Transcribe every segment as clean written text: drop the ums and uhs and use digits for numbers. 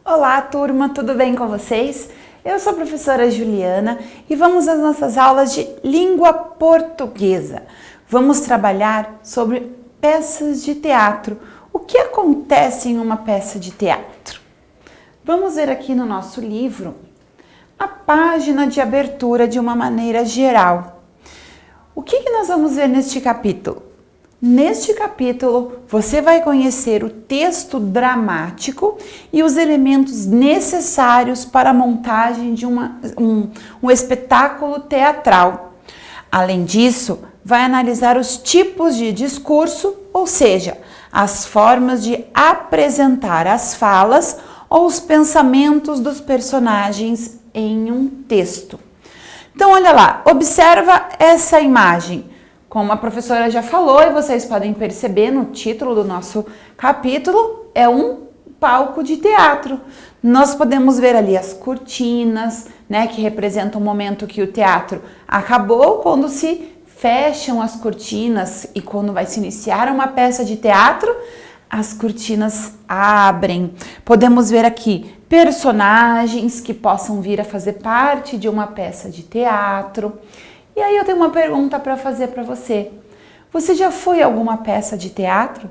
Olá, turma, tudo bem com vocês? Eu sou a professora Juliana e vamos às nossas aulas de língua portuguesa. Vamos trabalhar sobre peças de teatro. O que acontece em uma peça de teatro? Vamos ver aqui no nosso livro a página de abertura de uma maneira geral. O que nós vamos ver neste capítulo? Neste capítulo, você vai conhecer o texto dramático e os elementos necessários para a montagem de um espetáculo teatral. Além disso, vai analisar os tipos de discurso, ou seja, as formas de apresentar as falas ou os pensamentos dos personagens em um texto. Então, olha lá, observa essa imagem. Como a professora já falou e vocês podem perceber no título do nosso capítulo, é um palco de teatro. Nós podemos ver ali as cortinas, né, que representam o momento que o teatro acabou, quando se fecham as cortinas e quando vai se iniciar uma peça de teatro, as cortinas abrem. Podemos ver aqui personagens que possam vir a fazer parte de uma peça de teatro. E aí eu tenho uma pergunta para fazer para você. Você já foi a alguma peça de teatro?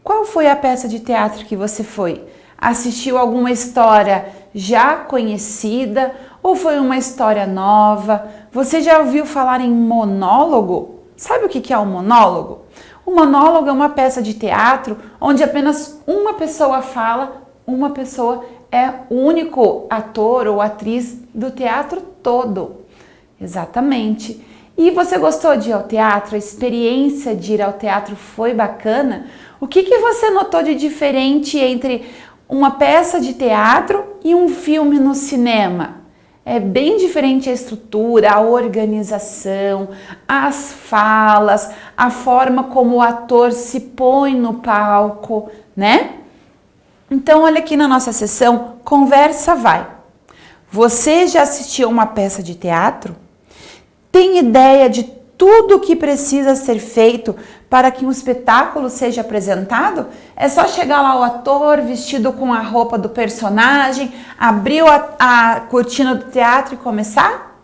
Qual foi a peça de teatro que você foi? Assistiu alguma história já conhecida ou foi uma história nova? Você já ouviu falar em monólogo? Sabe o que é um monólogo? O monólogo é uma peça de teatro onde apenas uma pessoa fala, uma pessoa é o único ator ou atriz do teatro todo. Exatamente. E você gostou de ir ao teatro? A experiência de ir ao teatro foi bacana? O que você notou de diferente entre uma peça de teatro e um filme no cinema? É bem diferente a estrutura, a organização, as falas, a forma como o ator se põe no palco, né? Então, olha aqui na nossa sessão, Conversa Vai. Você já assistiu uma peça de teatro? Tem ideia de tudo o que precisa ser feito para que um espetáculo seja apresentado? É só chegar lá o ator vestido com a roupa do personagem, abrir a cortina do teatro e começar?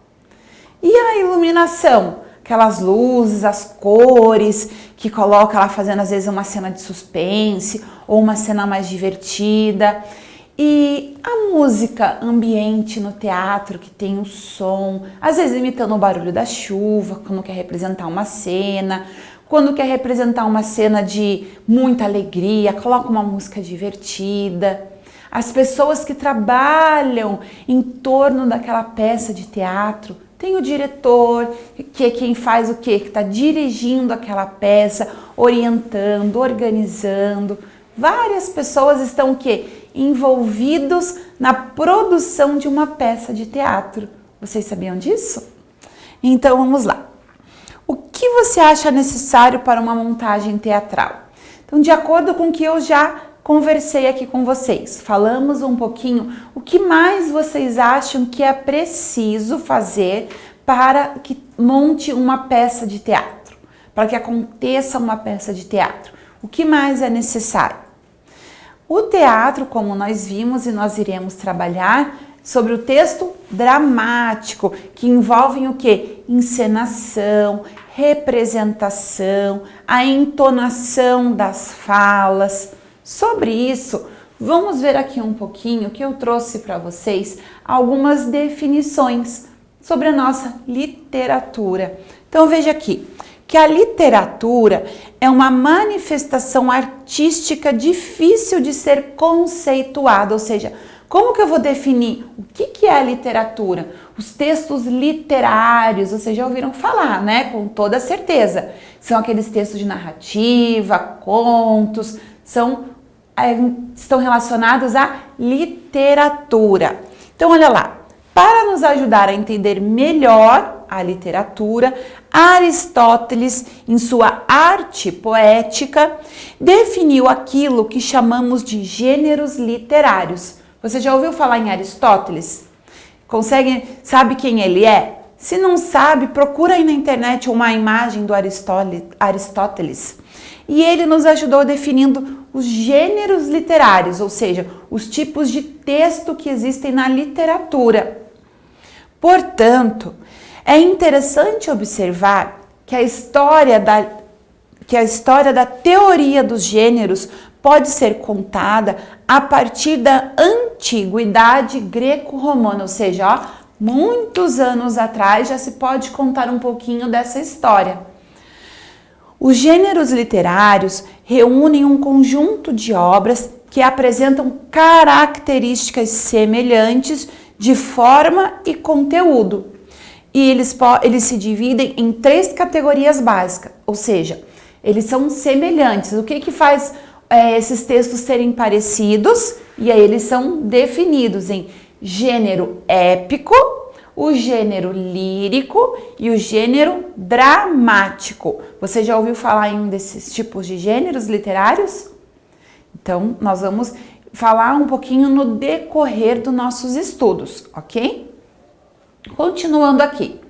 E a iluminação? Aquelas luzes, as cores que coloca lá fazendo às vezes uma cena de suspense ou uma cena mais divertida. E a música ambiente no teatro, que tem o som, às vezes imitando o barulho da chuva, quando quer representar uma cena, quando quer representar uma cena de muita alegria, coloca uma música divertida. As pessoas que trabalham em torno daquela peça de teatro, tem o diretor, que é quem faz o quê? Que está dirigindo aquela peça, orientando, organizando. Várias pessoas estão o quê? Envolvidos na produção de uma peça de teatro. Vocês sabiam disso? Então vamos lá. O que você acha necessário para uma montagem teatral? Então, de acordo com o que eu já conversei aqui com vocês, falamos um pouquinho o que mais vocês acham que é preciso fazer para que monte uma peça de teatro, para que aconteça uma peça de teatro. O que mais é necessário? O teatro, como nós vimos e nós iremos trabalhar sobre o texto dramático, que envolve o quê? Encenação, representação, a entonação das falas. Sobre isso, vamos ver aqui um pouquinho que eu trouxe para vocês algumas definições sobre a nossa literatura. Então veja aqui, que a literatura é uma manifestação artística difícil de ser conceituada, ou seja, como que eu vou definir o que é a literatura? Os textos literários, vocês já ouviram falar, né? Com toda certeza. São aqueles textos de narrativa, contos, estão relacionados à literatura. Então, olha lá, para nos ajudar a entender melhor a literatura, Aristóteles, em sua Arte Poética, definiu aquilo que chamamos de gêneros literários. Você já ouviu falar em Aristóteles? Sabe quem ele é? Se não sabe, procura aí na internet uma imagem do Aristóteles. e ele nos ajudou definindo os gêneros literários, ou seja, os tipos de texto que existem na literatura. Portanto, é interessante observar que a história da teoria dos gêneros pode ser contada a partir da antiguidade greco-romana, ou seja, muitos anos atrás já se pode contar um pouquinho dessa história. Os gêneros literários reúnem um conjunto de obras que apresentam características semelhantes de forma e conteúdo. E eles se dividem em 3 categorias básicas, ou seja, eles são semelhantes. O que faz esses textos serem parecidos? E aí eles são definidos em gênero épico, o gênero lírico e o gênero dramático. Você já ouviu falar em um desses tipos de gêneros literários? Então, nós vamos falar um pouquinho no decorrer dos nossos estudos, ok? Continuando aqui.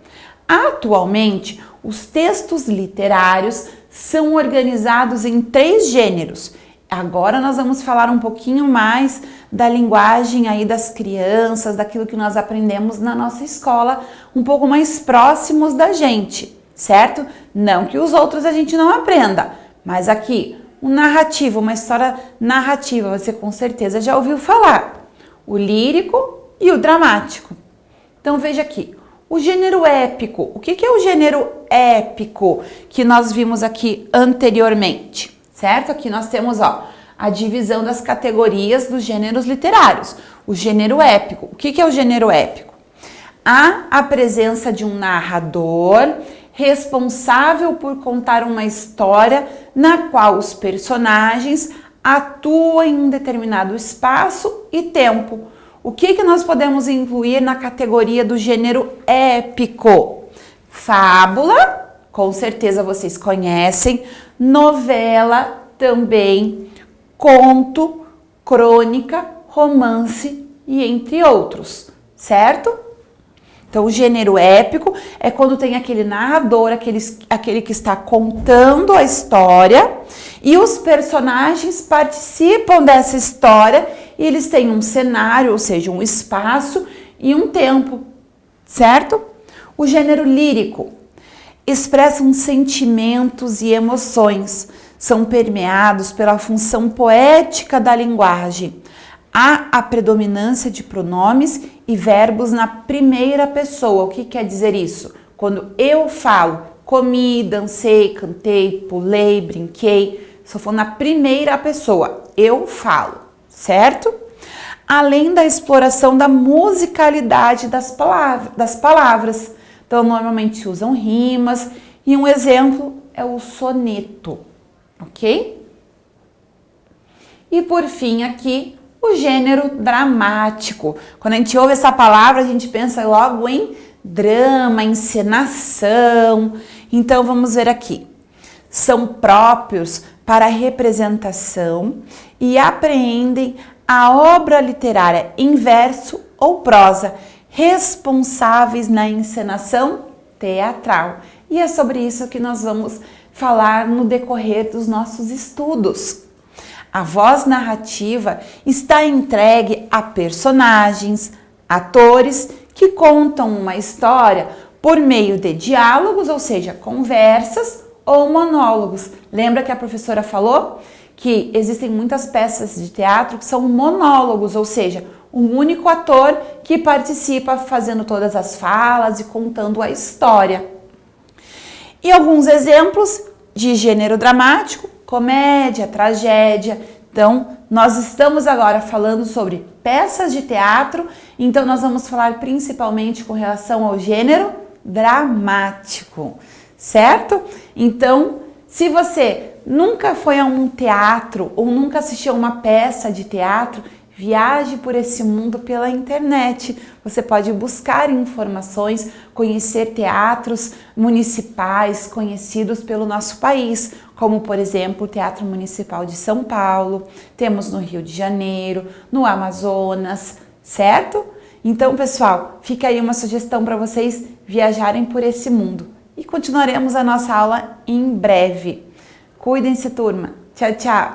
Atualmente, os textos literários são organizados em 3 gêneros. Agora nós vamos falar um pouquinho mais da linguagem aí das crianças, daquilo que nós aprendemos na nossa escola, um pouco mais próximos da gente, certo? Não que os outros a gente não aprenda, mas aqui, um narrativo, uma história narrativa, você com certeza já ouviu falar. O lírico e o dramático. Então veja aqui, o gênero épico. O que é o gênero épico que nós vimos aqui anteriormente? Certo? Aqui nós temos a divisão das categorias dos gêneros literários. O gênero épico. O que é o gênero épico? Há a presença de um narrador responsável por contar uma história na qual os personagens atuam em um determinado espaço e tempo. O que nós podemos incluir na categoria do gênero épico? Fábula, com certeza vocês conhecem, novela também, conto, crônica, romance e entre outros, certo? Então, o gênero épico é quando tem aquele narrador, aquele que está contando a história e os personagens participam dessa história e eles têm um cenário, ou seja, um espaço e um tempo, certo? O gênero lírico expressam sentimentos e emoções, são permeados pela função poética da linguagem. Há a predominância de pronomes e verbos na primeira pessoa. O que quer dizer isso? Quando eu falo, comi, dancei, cantei, pulei, brinquei, só for na primeira pessoa, eu falo, certo? Além da exploração da musicalidade das palavras. Então, normalmente usam rimas e um exemplo é o soneto, ok? E por fim aqui, o gênero dramático. Quando a gente ouve essa palavra, a gente pensa logo em drama, encenação. Então, vamos ver aqui. São próprios para a representação e apreendem a obra literária em verso ou prosa, responsáveis na encenação teatral. E é sobre isso que nós vamos falar no decorrer dos nossos estudos. A voz narrativa está entregue a personagens, atores que contam uma história por meio de diálogos, ou seja, conversas ou monólogos. Lembra que a professora falou que existem muitas peças de teatro que são monólogos, ou seja, um único ator que participa fazendo todas as falas e contando a história. E alguns exemplos de gênero dramático: comédia, tragédia. Então, nós estamos agora falando sobre peças de teatro, então nós vamos falar principalmente com relação ao gênero dramático, certo? Então, se você nunca foi a um teatro ou nunca assistiu a uma peça de teatro, viaje por esse mundo pela internet. Você pode buscar informações, conhecer teatros municipais conhecidos pelo nosso país, como, por exemplo, o Teatro Municipal de São Paulo, temos no Rio de Janeiro, no Amazonas, certo? Então, pessoal, fica aí uma sugestão para vocês viajarem por esse mundo. E continuaremos a nossa aula em breve. Cuidem-se, turma. Tchau, tchau.